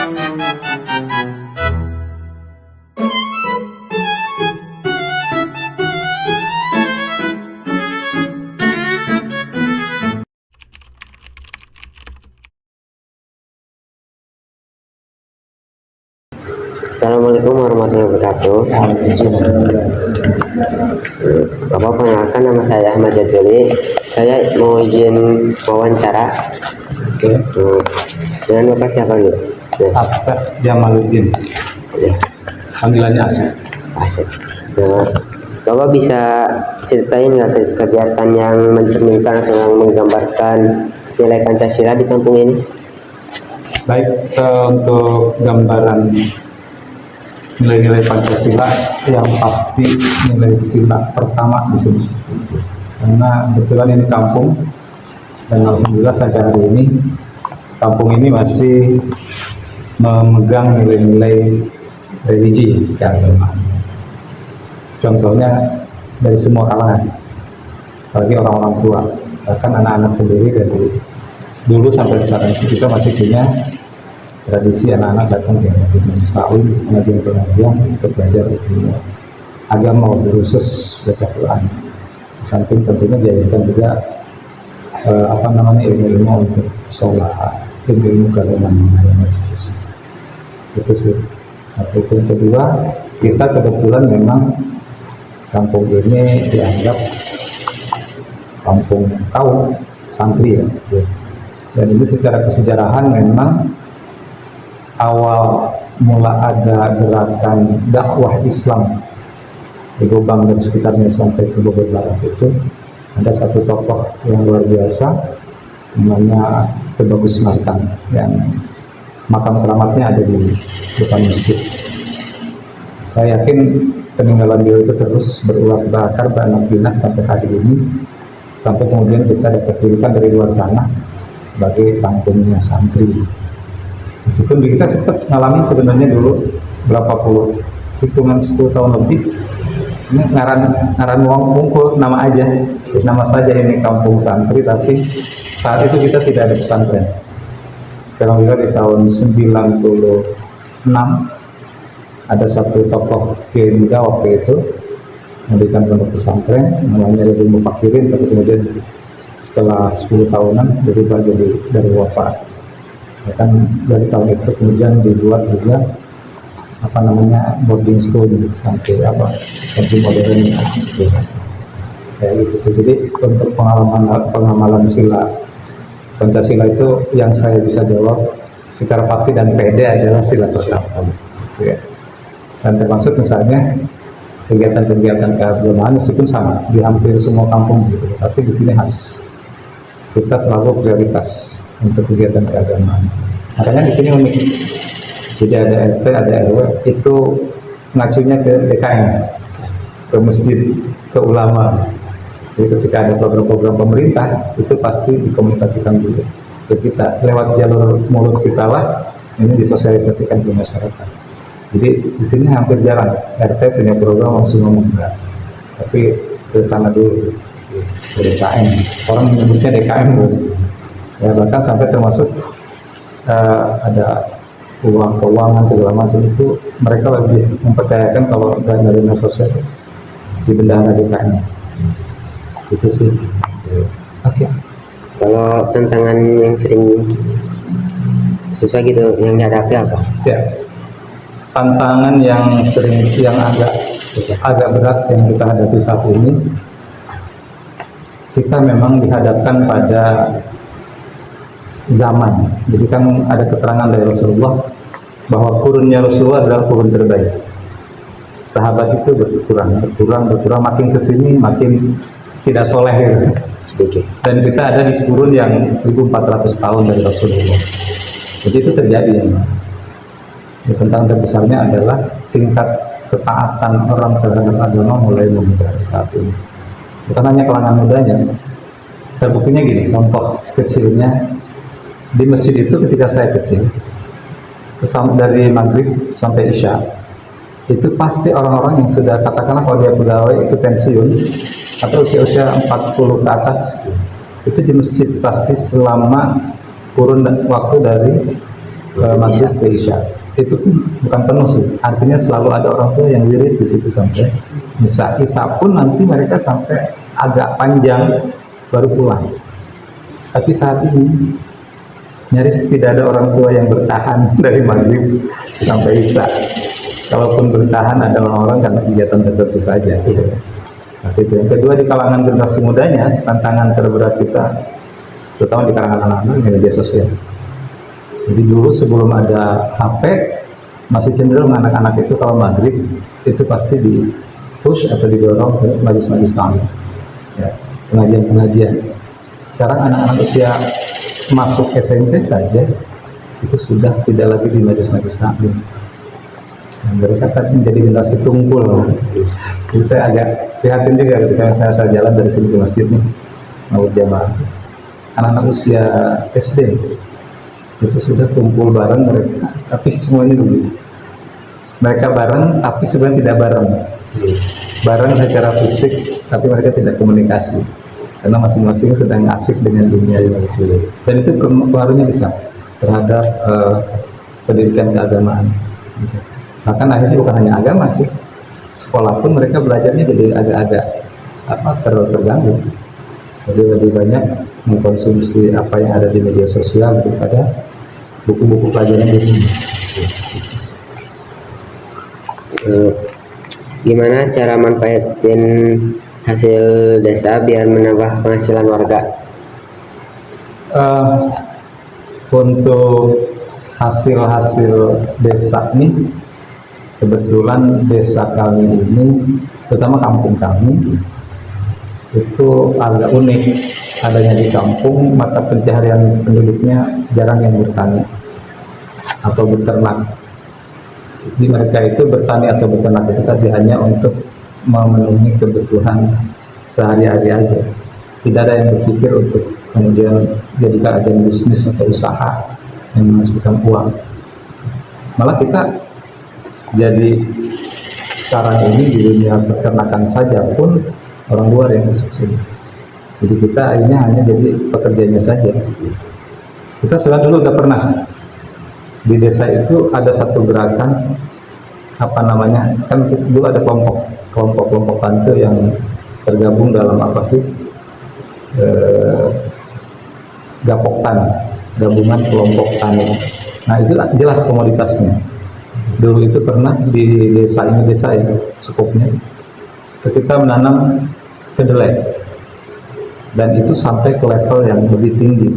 Assalamualaikum warahmatullahi wabarakatuh. Bapak, perkenalkan, nama saya Ahmad Jazuli. Saya mau izin wawancara. Oke. Dengan Bapak siapa dulu? Asep Jamaluddin. Ya, Panggilannya Asep. Asep. Nah, Bapak bisa ceritain nggak kegiatan yang mencerminkan atau yang menggambarkan nilai Pancasila di kampung ini? Baik, untuk gambaran nilai-nilai Pancasila yang pasti nilai sila pertama di sini. Karena kebetulan ini kampung dan alhamdulillah sampai hari ini kampung ini masih memegang nilai-nilai religi keagamaan. Contohnya dari semua kalangan, apalagi orang-orang tua, bahkan anak-anak sendiri dari dulu sampai sekarang itu kita masih punya tradisi anak-anak datang ke majelis taklim, pengajian untuk belajar ilmu agama, khusus baca Quran. Di samping tentunya diajarkan juga ilmu-ilmu untuk sholat, ilmu keagamaan dan seterusnya. Itu sih satu. Yang kedua, kita kebetulan memang kampung ini dianggap kampung kaum santri ya. Dan ini secara kesejarahan memang awal mula ada gerakan dakwah Islam di Gobang dan sekitarnya sampai ke Bogor Barat itu ada satu tokoh yang luar biasa namanya Tebagus Martan yang makam keramatnya ada di depan masjid. Saya yakin peninggalan beliau itu terus berulang berakar beranak pinak sampai hari ini, sampai kemudian kita dapat julukan dari luar sana sebagai kampungnya santri. Meskipun kita sempat ngalamin sebenarnya dulu berapa puluh, hitungan 10 tahun lebih, ini ngaran uang pungkul nama aja, nama saja ini kampung santri, tapi saat itu kita tidak ada pesantren. Karena di tahun 96 ada satu tokoh Kiai muda waktu itu mendirikan pondok pesantren namanya Ibu Mufakirin, tapi kemudian setelah 10 tahunan berubah jadi dari wafat. Kan dari tahun itu kemudian dibuat juga boarding school di santri santri modern ya gitu sih. Jadi untuk pengamalan sila Pancasila itu yang saya bisa jawab secara pasti dan pede adalah sila pertama ya. Dan termasuk misalnya kegiatan-kegiatan keagamaan meskipun sama di hampir semua kampung gitu, tapi di sini khas, kita selalu prioritas untuk kegiatan keagamaan. Makanya di sini unik. Jadi ada RT, ada RW itu ngacunya ke DKM, ke masjid, ke ulama. Jadi ketika ada program-program pemerintah itu pasti dikomunikasikan dulu ke kita lewat jalur mulut kita lah, ini disosialisasikan ke masyarakat. Jadi di sini hampir jarang RT punya program langsung ngomong enggak, tapi ke sana dulu ke DKM. Orang menyebutnya DKM di sini. Ya, bahkan sampai termasuk ada keuangan segala macam itu mereka lebih mempercayakan kalau dana sosial di bendahara DKM. Itu sih. Oke. Kalau tantangan yang sering susah gitu yang dihadapi apa? Ya. Tantangan yang agak susah, agak berat yang kita hadapi saat ini, kita memang dihadapkan pada zaman. Jadi kan ada keterangan dari Rasulullah bahwa kurunnya Rasulullah adalah kurun terbaik. Sahabat itu berkurang, makin kesini makin tidak soleh gitu. Sedikit. Dan kita ada di kurun yang 1400 tahun dari Rasulullah. Jadi itu terjadi. Ya, tentang terbesarnya adalah tingkat ketaatan orang terhadap agama mulai memudar saat ini. Bukan hanya kalangan mudanya. Terbuktinya gini, contoh kecilnya di masjid itu ketika saya kecil, dari maghrib sampai isya, itu pasti orang-orang yang sudah katakanlah kalau dia pegawai itu pensiun atau usia 40 ke atas, itu di masjid pasti selama kurun waktu dari maghrib ke isya. Itu pun bukan penuh sih, artinya selalu ada orang tua yang wirid di situ sampai isya pun nanti mereka sampai agak panjang baru pulang. Tapi saat ini nyaris tidak ada orang tua yang bertahan dari maghrib sampai isya. Kalaupun bertahan ada orang-orang karena kegiatan tertentu saja. Nah, itu yang kedua, di kalangan generasi mudanya tantangan terberat kita, terutama di kalangan anak-anak, media sosial. Jadi dulu sebelum ada HP masih cenderung anak-anak itu kalau maghrib itu pasti di push atau didorong ke majlis-majlis taklim, ya, pengajian-pengajian. Sekarang anak-anak usia masuk SMP saja itu sudah tidak lagi di majlis-majlis taklim. Mereka tadi menjadi generasi tunggul. Jadi saya agak prihatin juga ketika saya jalan dari sini ke masjid nih, mau jamaah. Anak-anak usia SD itu sudah kumpul bareng mereka, tapi semuanya begitu. Mereka bareng, tapi sebenarnya tidak bareng. Bareng secara fisik, tapi mereka tidak komunikasi. Karena masing-masing sedang asik dengan dunia yang berbeda. Dan itu pengaruhnya besar terhadap pendidikan keagamaan. Bahkan akhirnya bukan hanya agama sih, sekolah pun mereka belajarnya jadi agak-agak terganggu. Jadi lebih banyak mengkonsumsi apa yang ada di media sosial daripada buku-buku pelajaran di rumah. Gimana cara manfaatin hasil desa biar menambah penghasilan warga? Untuk hasil-hasil desa ini, kebetulan desa kami ini, terutama kampung kami, itu agak unik. Adanya di kampung, mata pencaharian penduduknya jarang yang bertani atau beternak. Jadi mereka itu bertani atau beternak itu tadi hanya untuk memenuhi kebutuhan sehari-hari aja. Tidak ada yang berpikir untuk kemudian jadikan ajang bisnis atau usaha yang menghasilkan uang. Malah kita jadi sekarang ini di dunia peternakan saja pun orang luar yang masuk sini. Jadi kita akhirnya hanya jadi pekerjanya saja. Kita sebenarnya dulu udah pernah di desa itu ada satu gerakan, apa namanya, kan dulu ada kelompok tante yang tergabung dalam apa sih, Gapoktan, gabungan kelompok tani. Nah itu jelas komoditasnya. Dulu itu pernah di desa ini, desa ya cukupnya, kita menanam kedelai. Dan itu sampai ke level yang lebih tinggi,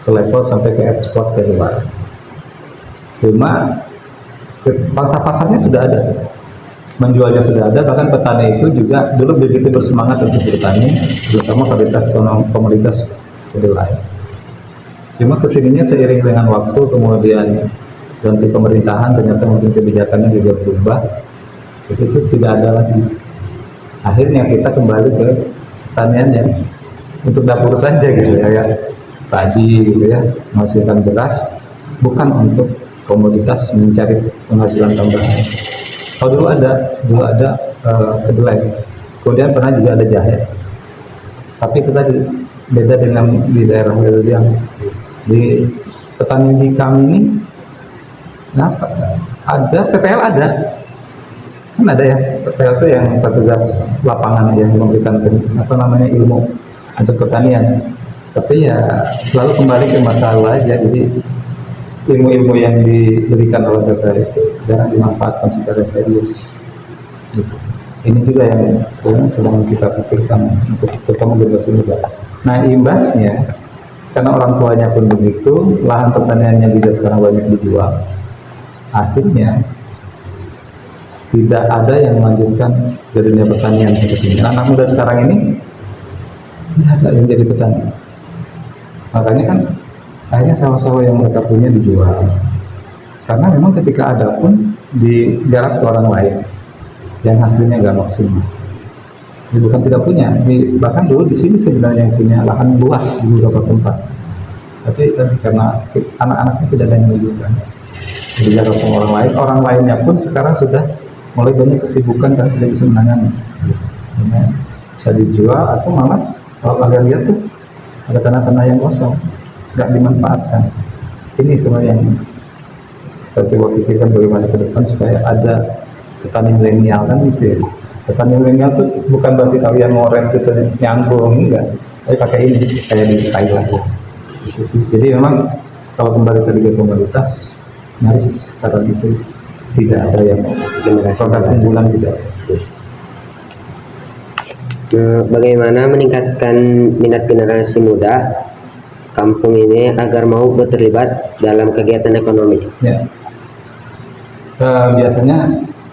ke level sampai ke ekspor ke luar. Cuma pasar-pasarnya sudah ada, menjualnya sudah ada, bahkan petani itu juga dulu begitu bersemangat untuk bertani, terutama komoditas kedelai. Cuma kesininya seiring dengan waktu, kemudian ganti pemerintahan, ternyata mungkin kebijakannya juga berubah, jadi itu tidak ada lagi. Akhirnya kita kembali ke pertaniannya untuk dapur saja gitu ya, padi gitu ya, menghasilkan beras, bukan untuk komoditas mencari penghasilan tambahan. Kalau dulu ada kedelai, kemudian pernah juga ada jahe. Tapi itu tadi beda dengan di daerah yang di petani di kami ini. Nah, ada PPL ada, kan ada ya, PPL itu yang petugas lapangan yang memberikan apa namanya ilmu untuk pertanian. Tapi ya selalu kembali ke masa lalu aja. Jadi ilmu-ilmu yang diberikan oleh PPL itu jarang dimanfaatkan secara serius. Gitu. Ini juga yang sedang kita pikirkan untuk terutama generasi muda. Nah imbasnya, karena orang tuanya pun begitu, lahan pertaniannya juga sekarang banyak dijual. Akhirnya tidak ada yang melanjutkan ke dunia pertanian seperti ini. Anak muda sekarang ini tidak ada yang jadi petani. Makanya kan akhirnya sawah-sawah yang mereka punya dijual. Karena memang ketika ada pun digarap ke orang lain dan hasilnya nggak maksimal. Jadi bukan tidak punya, bahkan dulu di sini sebenarnya yang punya lahan luas di beberapa tempat. Tapi karena anak-anaknya tidak ada yang melanjutkan, digarap sama orang lainnya pun sekarang sudah mulai banyak kesibukan dan tidak bisa menangani. Bisa dijual atau malah kalau kalian lihat tuh ada tanah-tanah yang kosong, nggak dimanfaatkan. Ini sebenarnya yang Saya coba pikirkan bagaimana ke depan supaya ada petani milenial kan gitu ya. Petani milenial tuh bukan berarti kalian ngoret gitu nyangkung, enggak. Tapi pakai ini kayak di Thailand ya. Gitu sih. Jadi memang kalau kembali tadi ke komoditas, nyaris sekarang itu tidak ada yang produk unggulan, tidak. Bagaimana meningkatkan minat generasi muda kampung ini agar mau terlibat dalam kegiatan ekonomi? Ya. Biasanya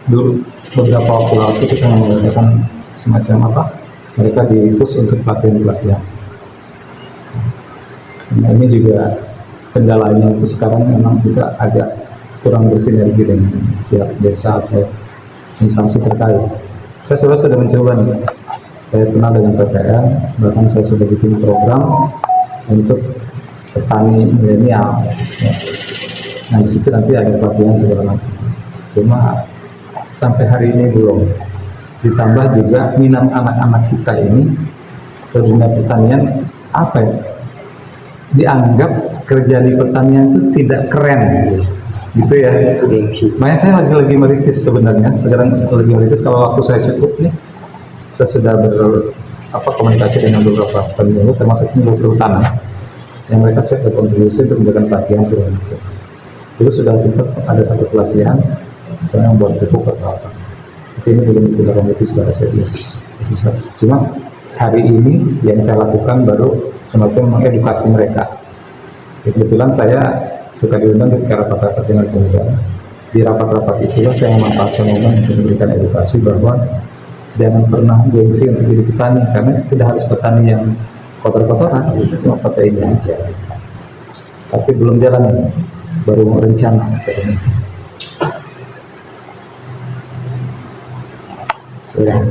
dulu beberapa waktu lalu kita mengadakan semacam apa? Mereka dipush untuk pelatihan-pelatihan. Nah, ini juga kendalanya itu sekarang memang kita agak kurang bersinergi dengan pihak desa atau instansi terkait. Saya sebenarnya sudah mencoba nih. Saya kenal dengan PPN, bahkan saya sudah bikin program untuk petani milenial. Ya. Nah di situ nanti ada pelatihan segala macam. Cuma sampai hari ini belum. Ditambah juga minat anak-anak kita ini ke dunia pertanian apa ya? Dianggap kerja di pertanian itu tidak keren, gitu ya. Makanya saya lagi meritis sebenarnya. Sekarang lagi meritis kalau waktu saya cukup nih. Saya sudah komunikasi dengan beberapa penyuluh termasuk penyuluh kehutanan yang mereka siap berkontribusi untuk memberikan pelatihan segala macam. Dulu sudah sempat ada satu pelatihan saya membuat pupuk atau apa, tapi ini belum ditindaklanjuti secara serius. Cuma hari ini yang saya lakukan baru semacam mengedukasi mereka. Kebetulan saya suka diundang ketika rapat-rapat dengan pemuda. Di rapat-rapat itulah saya memanfaatkan momen untuk memberikan edukasi bahwa jangan pernah gengsi untuk jadi petani, karena tidak harus petani yang kotor-kotoran, cuma pakai ini aja. Tapi belum jalan, baru rencana sebenarnya. Sudah.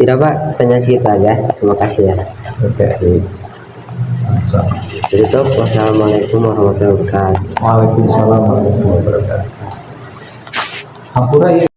Tidak Pak, pertanyaan segitu aja. Terima kasih ya. Oke. Sama. Tutup. Wassalamualaikum warahmatullahi wabarakatuh. Waalaikumsalam warahmatullahi wabarakatuh. Hampura ya.